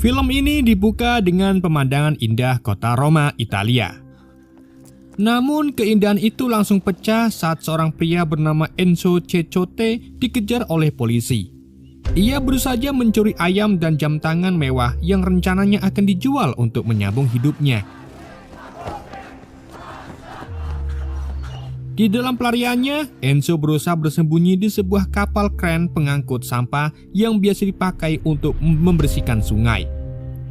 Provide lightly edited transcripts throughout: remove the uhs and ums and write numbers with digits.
Film ini dibuka dengan pemandangan indah kota Roma, Italia. Namun keindahan itu langsung pecah saat seorang pria bernama Enzo Cecciote dikejar oleh polisi. Ia baru saja mencuri ayam dan jam tangan mewah yang rencananya akan dijual untuk menyambung hidupnya. Di dalam pelariannya, Enzo berusaha bersembunyi di sebuah kapal kren pengangkut sampah yang biasa dipakai untuk membersihkan sungai.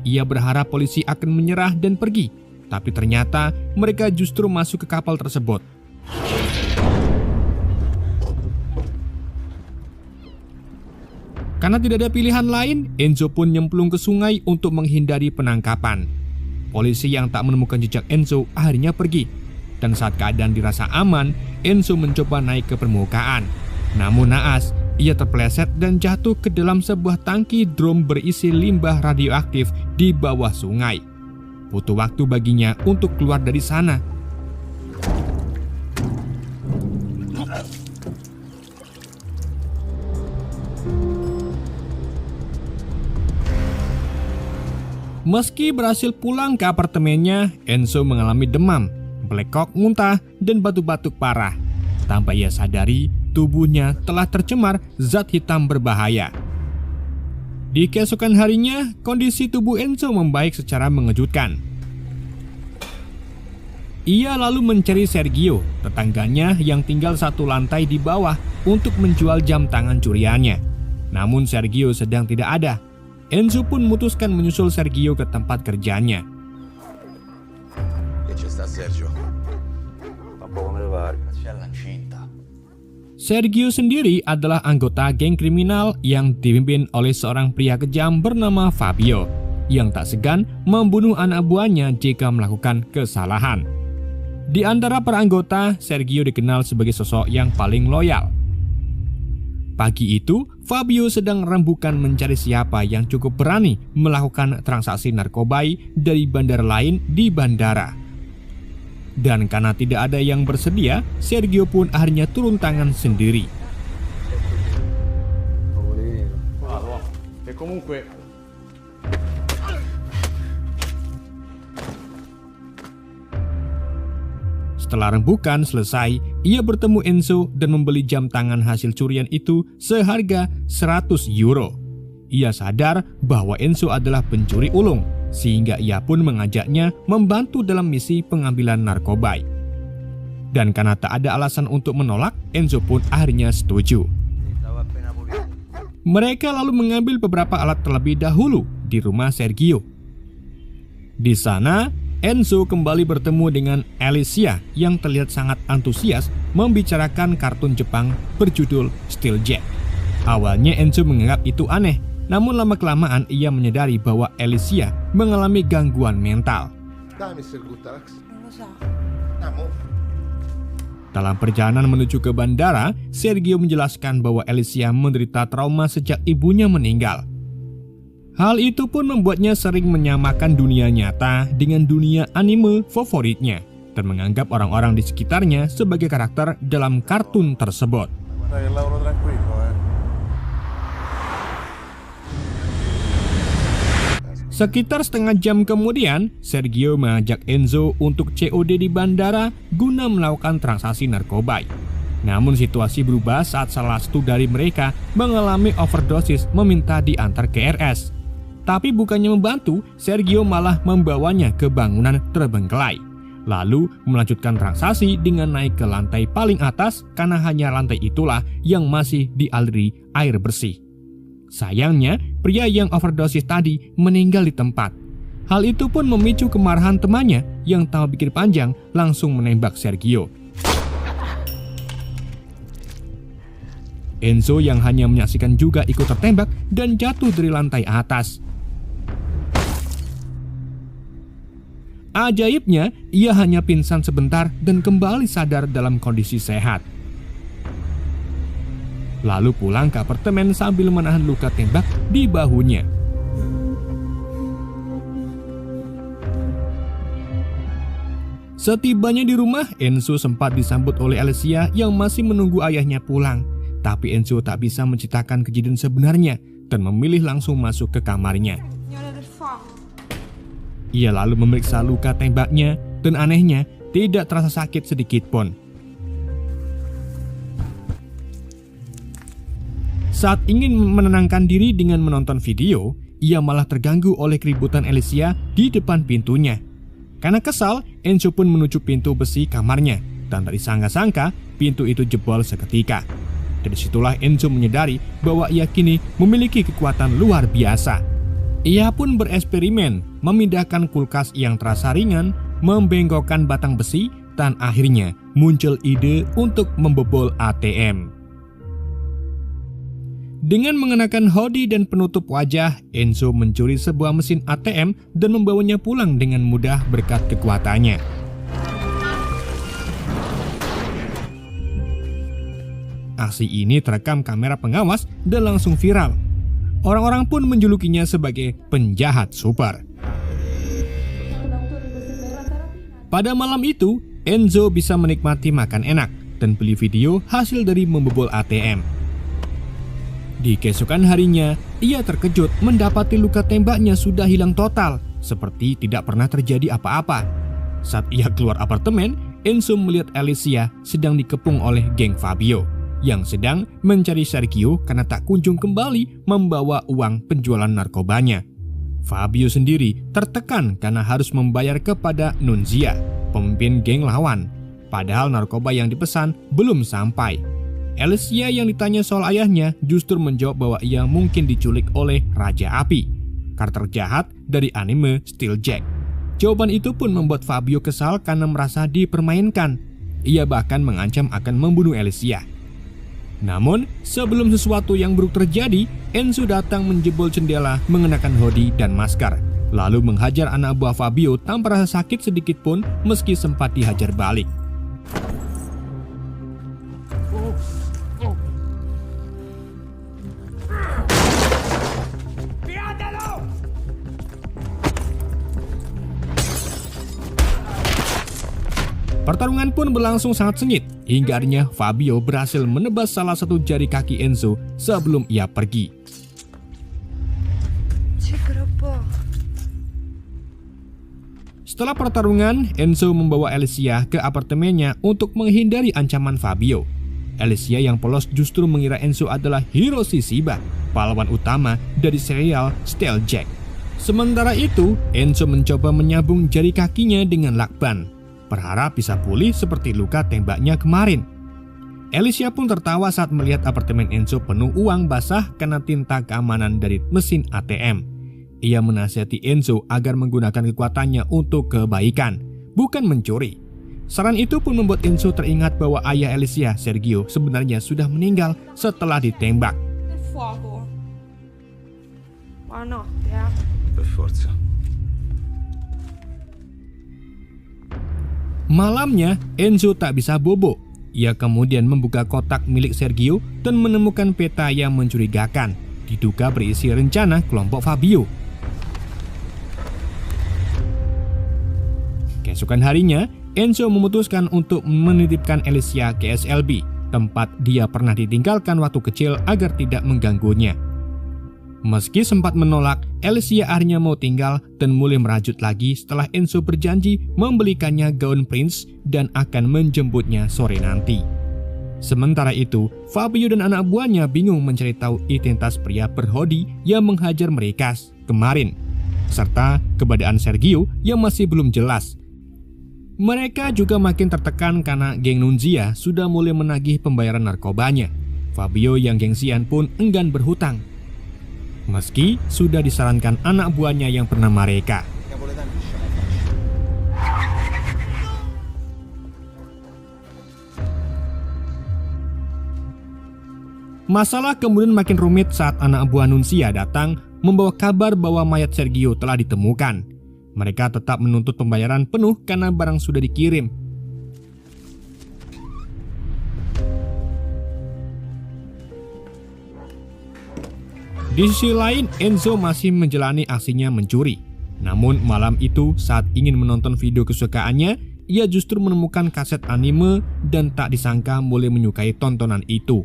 Ia berharap polisi akan menyerah dan pergi, tapi ternyata mereka justru masuk ke kapal tersebut. Karena tidak ada pilihan lain, Enzo pun nyemplung ke sungai untuk menghindari penangkapan. Polisi yang tak menemukan jejak Enzo akhirnya pergi. Dan saat keadaan dirasa aman, Enzo mencoba naik ke permukaan. Namun naas, ia terpeleset dan jatuh ke dalam sebuah tangki drum berisi limbah radioaktif di bawah sungai. Butuh waktu baginya untuk keluar dari sana. Meski berhasil pulang ke apartemennya, Enzo mengalami demam, belekok, muntah, dan batuk-batuk parah. Tanpa ia sadari, tubuhnya telah tercemar zat hitam berbahaya. Di keesokan harinya, kondisi tubuh Enzo membaik secara mengejutkan. Ia lalu mencari Sergio, tetangganya yang tinggal satu lantai di bawah, untuk menjual jam tangan curiannya. Namun Sergio sedang tidak ada. Enzo pun memutuskan menyusul Sergio ke tempat kerjanya. Sergio sendiri adalah anggota geng kriminal yang dipimpin oleh seorang pria kejam bernama Fabio, yang tak segan membunuh anak buahnya jika melakukan kesalahan. Di antara para anggota, Sergio dikenal sebagai sosok yang paling loyal. Pagi itu, Fabio sedang rembukan mencari siapa yang cukup berani melakukan transaksi narkoba dari bandar lain di bandara. Dan karena tidak ada yang bersedia, Sergio pun akhirnya turun tangan sendiri. Setelah rembukan selesai, ia bertemu Enzo dan membeli jam tangan hasil curian itu seharga 100 euro. Ia sadar bahwa Enzo adalah pencuri ulung, sehingga ia pun mengajaknya membantu dalam misi pengambilan narkoba. Dan karena tak ada alasan untuk menolak, Enzo pun akhirnya setuju. Mereka lalu mengambil beberapa alat terlebih dahulu di rumah Sergio. Di sana, Enzo kembali bertemu dengan Alicia yang terlihat sangat antusias membicarakan kartun Jepang berjudul Steel Jet. Awalnya Enzo menganggap itu aneh, namun lama-kelamaan ia menyadari bahwa Alicia mengalami gangguan mental. Dalam perjalanan menuju ke bandara, Sergio menjelaskan bahwa Alicia menderita trauma sejak ibunya meninggal. Hal itu pun membuatnya sering menyamakan dunia nyata dengan dunia anime favoritnya dan menganggap orang-orang di sekitarnya sebagai karakter dalam kartun tersebut. Sekitar setengah jam kemudian, Sergio mengajak Enzo untuk COD di bandara guna melakukan transaksi narkoba. Namun situasi berubah saat salah satu dari mereka mengalami overdosis meminta diantar ke RS. Tapi bukannya membantu, Sergio malah membawanya ke bangunan terbengkelai. Lalu melanjutkan transaksi dengan naik ke lantai paling atas karena hanya lantai itulah yang masih dialiri air bersih. Sayangnya, pria yang overdosis tadi meninggal di tempat. Hal itu pun memicu kemarahan temannya yang tak pikir panjang langsung menembak Sergio. Enzo yang hanya menyaksikan juga ikut tertembak dan jatuh dari lantai atas. Ajaibnya, ia hanya pingsan sebentar dan kembali sadar dalam kondisi sehat. Lalu pulang ke apartemen sambil menahan luka tembak di bahunya. Setibanya di rumah, Enzo sempat disambut oleh Alicia yang masih menunggu ayahnya pulang. Tapi Enzo tak bisa menceritakan kejadian sebenarnya dan memilih langsung masuk ke kamarnya. Ia lalu memeriksa luka tembaknya dan anehnya tidak terasa sakit sedikit pun. Saat ingin menenangkan diri dengan menonton video, ia malah terganggu oleh keributan Alicia di depan pintunya. Karena kesal, Enzo pun menuju pintu besi kamarnya dan tak disangka-sangka pintu itu jebol seketika. Dari situlah Enzo menyadari bahwa ia kini memiliki kekuatan luar biasa. Ia pun bereksperimen memindahkan kulkas yang terasa ringan, membengkokkan batang besi, dan akhirnya muncul ide untuk membobol ATM. Dengan mengenakan hoodie dan penutup wajah, Enzo mencuri sebuah mesin ATM dan membawanya pulang dengan mudah berkat kekuatannya. Aksi ini terekam kamera pengawas dan langsung viral. Orang-orang pun menjulukinya sebagai penjahat super. Pada malam itu, Enzo bisa menikmati makan enak dan beli video hasil dari membobol ATM. Di keesokan harinya, ia terkejut mendapati luka tembaknya sudah hilang total, seperti tidak pernah terjadi apa-apa. Saat ia keluar apartemen, Enzo melihat Alicia sedang dikepung oleh geng Fabio yang sedang mencari Sergio karena tak kunjung kembali membawa uang penjualan narkobanya. Fabio sendiri tertekan karena harus membayar kepada Nunzia, pemimpin geng lawan, padahal narkoba yang dipesan belum sampai. Alicia yang ditanya soal ayahnya justru menjawab bahwa ia mungkin diculik oleh Raja Api, karakter jahat dari anime Steel Jack. Jawaban itu pun membuat Fabio kesal karena merasa dipermainkan. Ia bahkan mengancam akan membunuh Alicia. Namun, sebelum sesuatu yang buruk terjadi, Enzo datang menjebol jendela mengenakan hoodie dan masker, lalu menghajar anak buah Fabio tanpa rasa sakit sedikit pun meski sempat dihajar balik. Pertarungan pun berlangsung sangat sengit, hingga akhirnya Fabio berhasil menebas salah satu jari kaki Enzo sebelum ia pergi. Setelah pertarungan, Enzo membawa Alicia ke apartemennya untuk menghindari ancaman Fabio. Alicia yang polos justru mengira Enzo adalah Hiroshi Shiba, pahlawan utama dari serial Steel Jack. Sementara itu, Enzo mencoba menyambung jari kakinya dengan lakban, berharap bisa pulih seperti luka tembaknya kemarin. Alicia pun tertawa saat melihat apartemen Enzo penuh uang basah karena tinta keamanan dari mesin ATM. Ia menasihati Enzo agar menggunakan kekuatannya untuk kebaikan, bukan mencuri. Saran itu pun membuat Enzo teringat bahwa ayah Alicia, Sergio, sebenarnya sudah meninggal setelah ditembak. Malamnya, Enzo tak bisa bobo. Ia kemudian membuka kotak milik Sergio dan menemukan peta yang mencurigakan, diduga berisi rencana kelompok Fabio. Keesokan harinya, Enzo memutuskan untuk menitipkan Alicia ke SLB, tempat dia pernah ditinggalkan waktu kecil agar tidak mengganggunya. Meski sempat menolak, Alicia akhirnya mau tinggal dan mulai merajut lagi setelah Enzo berjanji membelikannya gaun prince dan akan menjemputnya sore nanti. Sementara itu, Fabio dan anak buahnya bingung mencari tahu identitas pria berhoodie yang menghajar mereka kemarin, serta keberadaan Sergio yang masih belum jelas. Mereka juga makin tertekan karena geng Nunzia sudah mulai menagih pembayaran narkobanya. Fabio yang gengsian pun enggan berhutang, meski sudah disarankan anak buahnya yang bernama Reka. Masalah kemudian makin rumit saat anak buah Nunzia datang membawa kabar bahwa mayat Sergio telah ditemukan. Mereka tetap menuntut pembayaran penuh karena barang sudah dikirim. Di sisi lain, Enzo masih menjalani aksinya mencuri. Namun malam itu saat ingin menonton video kesukaannya, ia justru menemukan kaset anime dan tak disangka mulai menyukai tontonan itu.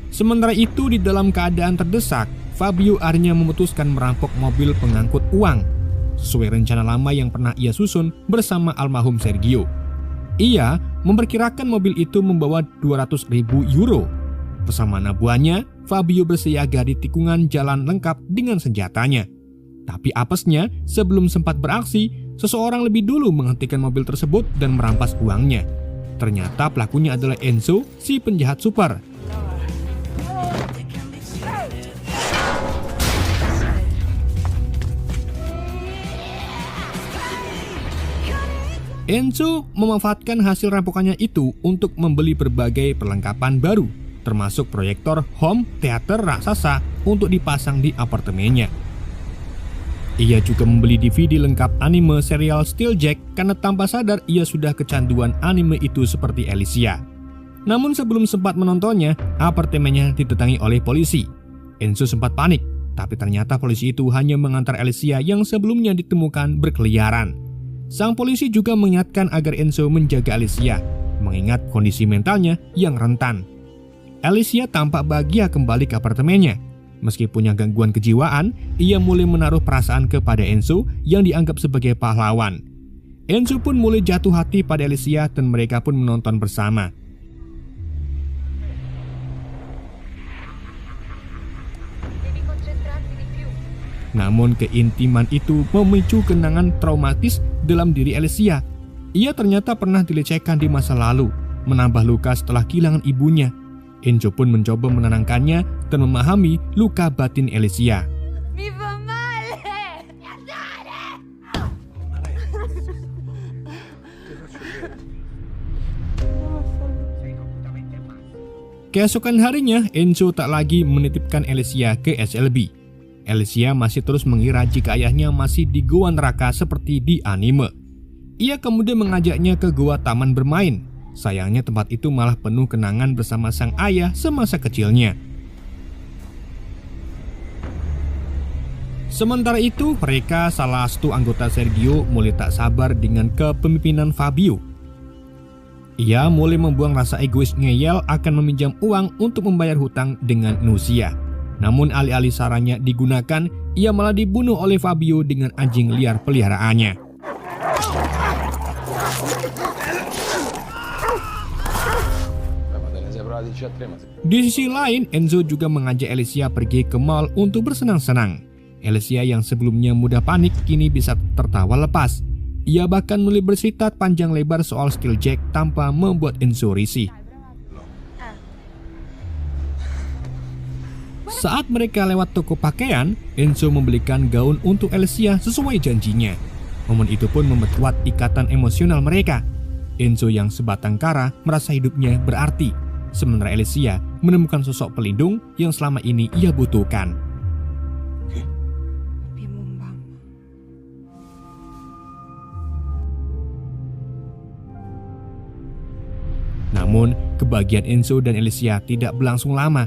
Sementara itu, di dalam keadaan terdesak, Fabio akhirnya memutuskan merampok mobil pengangkut uang sesuai rencana lama yang pernah ia susun bersama almarhum Sergio. Ia memperkirakan mobil itu membawa 200.000 euro. Bersama anak buahnya, Fabio bersiaga di tikungan jalan lengkap dengan senjatanya. Tapi apesnya, sebelum sempat beraksi, seseorang lebih dulu menghentikan mobil tersebut dan merampas uangnya. Ternyata pelakunya adalah Enzo, si penjahat super. Enzo memanfaatkan hasil rampokannya itu untuk membeli berbagai perlengkapan baru, termasuk proyektor home theater raksasa untuk dipasang di apartemennya. Ia juga membeli DVD lengkap anime serial Steeljack karena tanpa sadar ia sudah kecanduan anime itu seperti Alicia. Namun sebelum sempat menontonnya, apartemennya didatangi oleh polisi. Enzo sempat panik, tapi ternyata polisi itu hanya mengantar Alicia yang sebelumnya ditemukan berkeliaran. Sang polisi juga mengingatkan agar Enzo menjaga Alicia, mengingat kondisi mentalnya yang rentan. Alicia tampak bahagia kembali ke apartemennya. Meski punya gangguan kejiwaan, ia mulai menaruh perasaan kepada Enzo yang dianggap sebagai pahlawan. Enzo pun mulai jatuh hati pada Alicia dan mereka pun menonton bersama. Namun keintiman itu memicu kenangan traumatis dalam diri Alicia. Ia ternyata pernah dilecehkan di masa lalu, menambah luka setelah kehilangan ibunya. Enzo pun mencoba menenangkannya dan memahami luka batin Alicia. Keesokan harinya, Enzo tak lagi menitipkan Alicia ke SLB. Alicia masih terus mengira jika ayahnya masih di goa neraka seperti di anime. Ia kemudian mengajaknya ke goa taman bermain. Sayangnya tempat itu malah penuh kenangan bersama sang ayah semasa kecilnya. Sementara itu, mereka salah satu anggota Sergio mulai tak sabar dengan kepemimpinan Fabio. Ia mulai membuang rasa egois ngeyel akan meminjam uang untuk membayar hutang dengan Nucia. Namun alih-alih sarannya digunakan, ia malah dibunuh oleh Fabio dengan anjing liar peliharaannya. Di sisi lain, Enzo juga mengajak Alicia pergi ke mall untuk bersenang-senang. Alicia yang sebelumnya mudah panik kini bisa tertawa lepas. Ia bahkan mulai bercerita panjang lebar soal Steeljack tanpa membuat Enzo risih. Saat mereka lewat toko pakaian, Enzo membelikan gaun untuk Alicia sesuai janjinya. Momen itu pun memperkuat ikatan emosional mereka. Enzo yang sebatang kara merasa hidupnya berarti, sementara Alicia menemukan sosok pelindung yang selama ini ia butuhkan. Namun, kebahagiaan Enzo dan Alicia tidak berlangsung lama.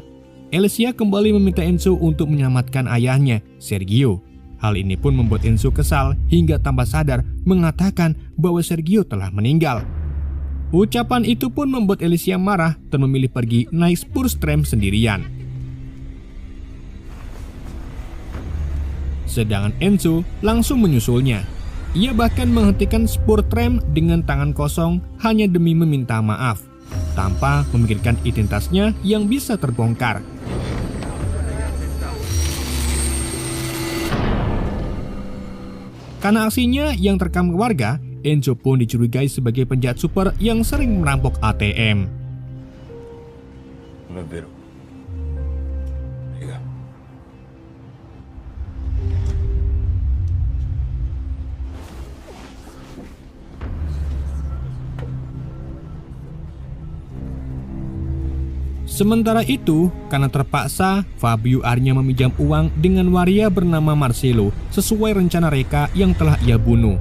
Alicia kembali meminta Enzo untuk menyelamatkan ayahnya, Sergio. Hal ini pun membuat Enzo kesal hingga tanpa sadar mengatakan bahwa Sergio telah meninggal. Ucapan itu pun membuat Alicia marah dan memilih pergi naik spurs tram sendirian. Sedangkan Enzo langsung menyusulnya. Ia bahkan menghentikan spurs tram dengan tangan kosong hanya demi meminta maaf, tanpa memikirkan identitasnya yang bisa terbongkar. Karena aksinya yang terekam warga, Enzo pun dicurigai sebagai penjahat super yang sering merampok ATM. Sementara itu, karena terpaksa, Fabio akhirnya meminjam uang dengan waria bernama Marcelo sesuai rencana Reka yang telah ia bunuh.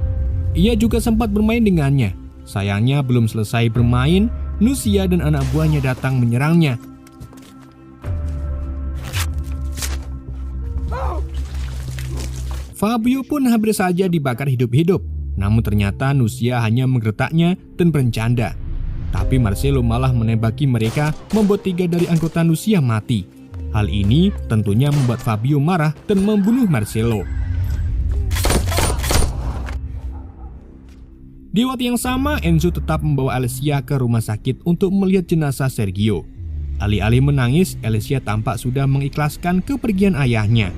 Ia juga sempat bermain dengannya. Sayangnya belum selesai bermain, Nucia dan anak buahnya datang menyerangnya. Fabio pun hampir saja dibakar hidup-hidup. Namun ternyata Nucia hanya menggertaknya dan bercanda. Tapi Marcelo malah menembaki mereka, membuat 3 dari anggota Nucia mati. Hal ini tentunya membuat Fabio marah dan membunuh Marcello. Di waktu yang sama, Enzo tetap membawa Alessia ke rumah sakit untuk melihat jenazah Sergio. Alih-alih menangis, Alessia tampak sudah mengikhlaskan kepergian ayahnya.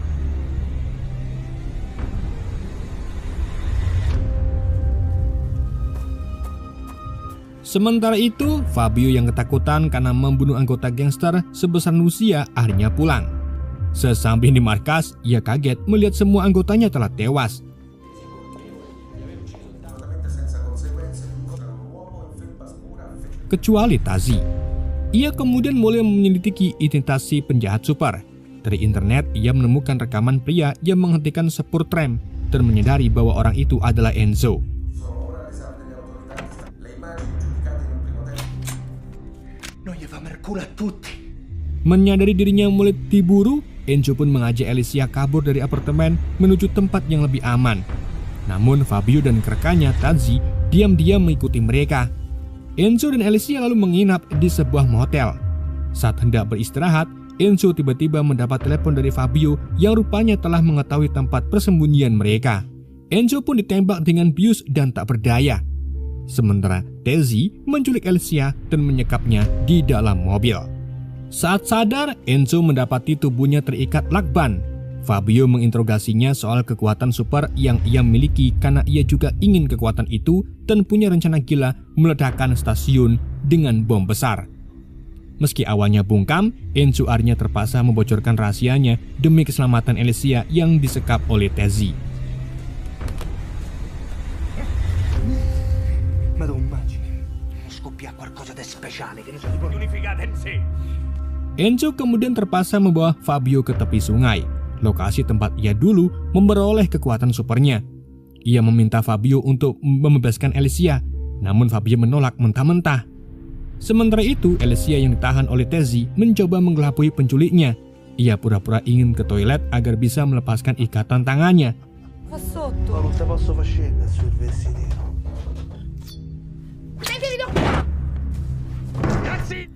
Sementara itu, Fabio yang ketakutan karena membunuh anggota gangster sebesar Lucia akhirnya pulang. Sesampai di markas, ia kaget melihat semua anggotanya telah tewas. Kecuali Tazi. Ia kemudian mulai menyelidiki identitas si penjahat super. Dari internet, ia menemukan rekaman pria yang menghentikan sepur tram dan menyadari bahwa orang itu adalah Enzo. Menyadari dirinya mulai diburu, Enzo pun mengajak Alessia kabur dari apartemen menuju tempat yang lebih aman. Namun Fabio dan rekannya Tazi diam-diam mengikuti mereka. Enzo dan Alessia lalu menginap di sebuah motel. Saat hendak beristirahat, Enzo tiba-tiba mendapat telepon dari Fabio yang rupanya telah mengetahui tempat persembunyian mereka. Enzo pun ditembak dengan bius dan tak berdaya. Sementara Tazi menculik Alessia dan menyekapnya di dalam mobil. Saat sadar, Enzo mendapati tubuhnya terikat lakban. Fabio menginterogasinya soal kekuatan super yang ia miliki karena ia juga ingin kekuatan itu dan punya rencana gila meledakkan stasiun dengan bom besar. Meski awalnya bungkam, Enzo akhirnya terpaksa membocorkan rahasianya demi keselamatan Alessia yang disekap oleh Tazi. Enzo kemudian terpaksa membawa Fabio ke tepi sungai, lokasi tempat ia dulu memperoleh kekuatan supernya. Ia meminta Fabio untuk membebaskan Alessia, namun Fabio menolak mentah-mentah. Sementara itu, Alessia yang ditahan oleh Tazi mencoba mengelabui penculiknya. Ia pura-pura ingin ke toilet agar bisa melepaskan ikatan tangannya.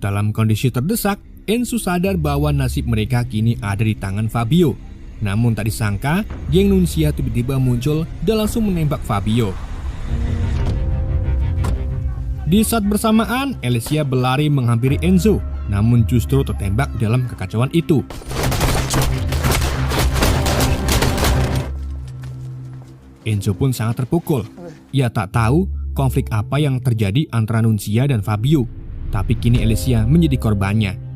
Dalam kondisi terdesak, Enzo sadar bahwa nasib mereka kini ada di tangan Fabio. Namun tak disangka, geng Nunzia tiba-tiba muncul dan langsung menembak Fabio. Di saat bersamaan, Alessia berlari menghampiri Enzo, namun justru tertembak dalam kekacauan itu. Enzo pun sangat terpukul. Ia tak tahu konflik apa yang terjadi antara Nunzia dan Fabio, tapi kini Alessia menjadi korbannya.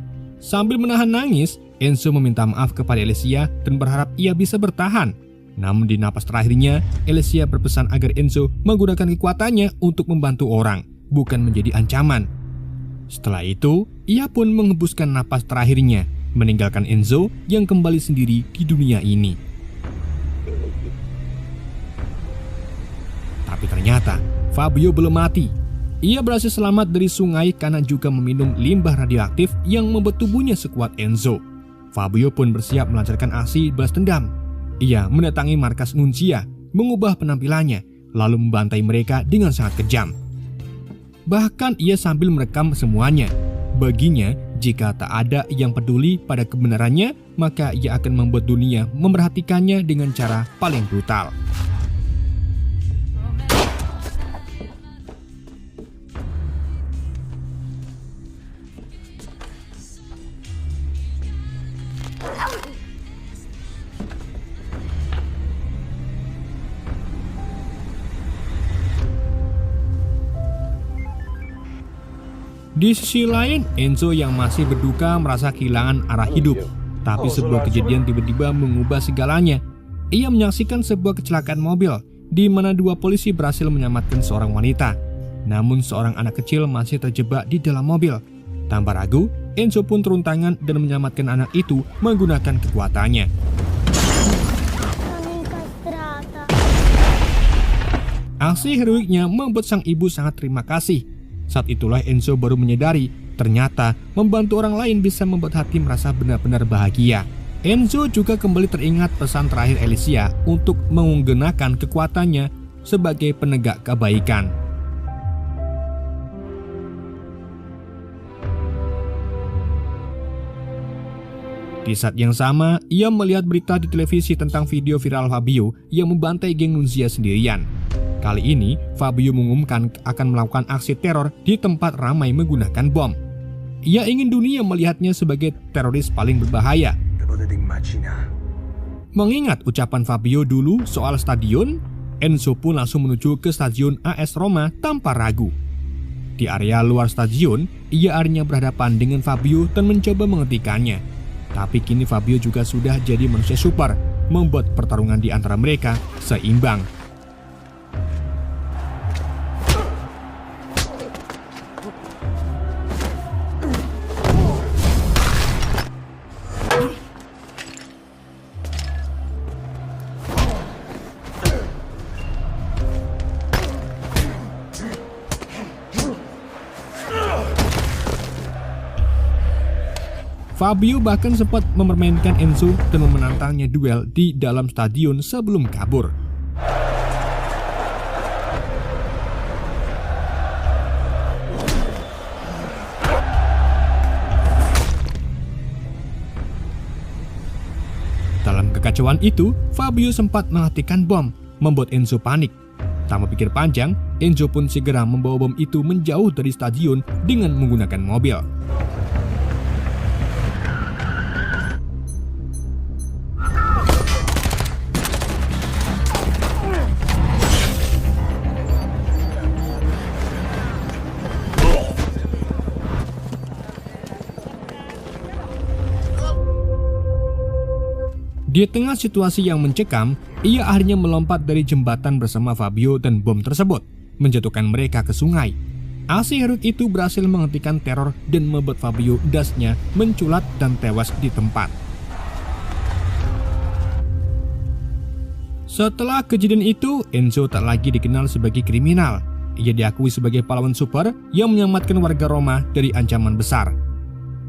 Sambil menahan nangis, Enzo meminta maaf kepada Alessia dan berharap ia bisa bertahan. Namun di napas terakhirnya, Alessia berpesan agar Enzo menggunakan kekuatannya untuk membantu orang, bukan menjadi ancaman. Setelah itu, ia pun menghembuskan napas terakhirnya, meninggalkan Enzo yang kembali sendiri di dunia ini. Tapi ternyata, Fabio belum mati. Ia berhasil selamat dari sungai karena juga meminum limbah radioaktif yang membuat tubuhnya sekuat Enzo. Fabio pun bersiap melancarkan aksi balas dendam. Ia mendatangi markas Nunzia, mengubah penampilannya, lalu membantai mereka dengan sangat kejam. Bahkan ia sambil merekam semuanya. Baginya, jika tak ada yang peduli pada kebenarannya, maka ia akan membuat dunia memperhatikannya dengan cara paling brutal. Di sisi lain, Enzo yang masih berduka merasa kehilangan arah hidup. Tapi sebuah kejadian tiba-tiba mengubah segalanya. Ia menyaksikan sebuah kecelakaan mobil, di mana dua polisi berhasil menyelamatkan seorang wanita. Namun seorang anak kecil masih terjebak di dalam mobil. Tanpa ragu, Enzo pun turun tangan dan menyelamatkan anak itu menggunakan kekuatannya. Aksi heroiknya membuat sang ibu sangat terima kasih. Saat itulah Enzo baru menyadari ternyata membantu orang lain bisa membuat hati merasa benar-benar bahagia. Enzo juga kembali teringat pesan terakhir Alessia untuk menggunakan kekuatannya sebagai penegak kebaikan. Di saat yang sama, ia melihat berita di televisi tentang video viral Fabio yang membantai geng Nunzia sendirian. Kali ini, Fabio mengumumkan akan melakukan aksi teror di tempat ramai menggunakan bom. Ia ingin dunia melihatnya sebagai teroris paling berbahaya. Mengingat ucapan Fabio dulu soal stadion, Enzo pun langsung menuju ke stadion AS Roma tanpa ragu. Di area luar stadion, ia akhirnya berhadapan dengan Fabio dan mencoba menghentikannya. Tapi kini Fabio juga sudah jadi manusia super, membuat pertarungan di antara mereka seimbang. Fabio bahkan sempat mempermainkan Enzo dan menantangnya duel di dalam stadion sebelum kabur. Dalam kekacauan itu, Fabio sempat mematikan bom, membuat Enzo panik. Tanpa pikir panjang, Enzo pun segera membawa bom itu menjauh dari stadion dengan menggunakan mobil. Di tengah situasi yang mencekam, ia akhirnya melompat dari jembatan bersama Fabio dan bom tersebut, menjatuhkan mereka ke sungai. Aksi heroik itu berhasil menghentikan teror dan membuat Fabio dasnya menculat dan tewas di tempat. Setelah kejadian itu, Enzo tak lagi dikenal sebagai kriminal. Ia diakui sebagai pahlawan super yang menyelamatkan warga Roma dari ancaman besar.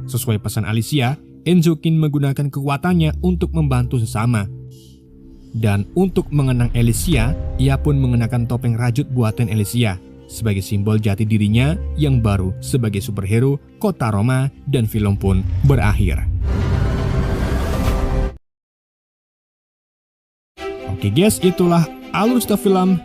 Sesuai pesan Alicia, Enzo kini menggunakan kekuatannya untuk membantu sesama. Dan untuk mengenang Alicia, ia pun mengenakan topeng rajut buatan Alicia sebagai simbol jati dirinya yang baru sebagai superhero kota Roma, dan film pun berakhir. Oke guys, itulah alur cerita film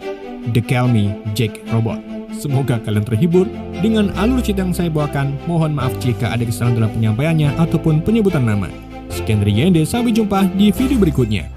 The Call Me Jack Robot. Semoga kalian terhibur dengan alur cerita yang saya bawakan. Mohon maaf jika ada kesalahan dalam penyampaiannya ataupun penyebutan nama. Sekian dari Yende, sampai jumpa di video berikutnya.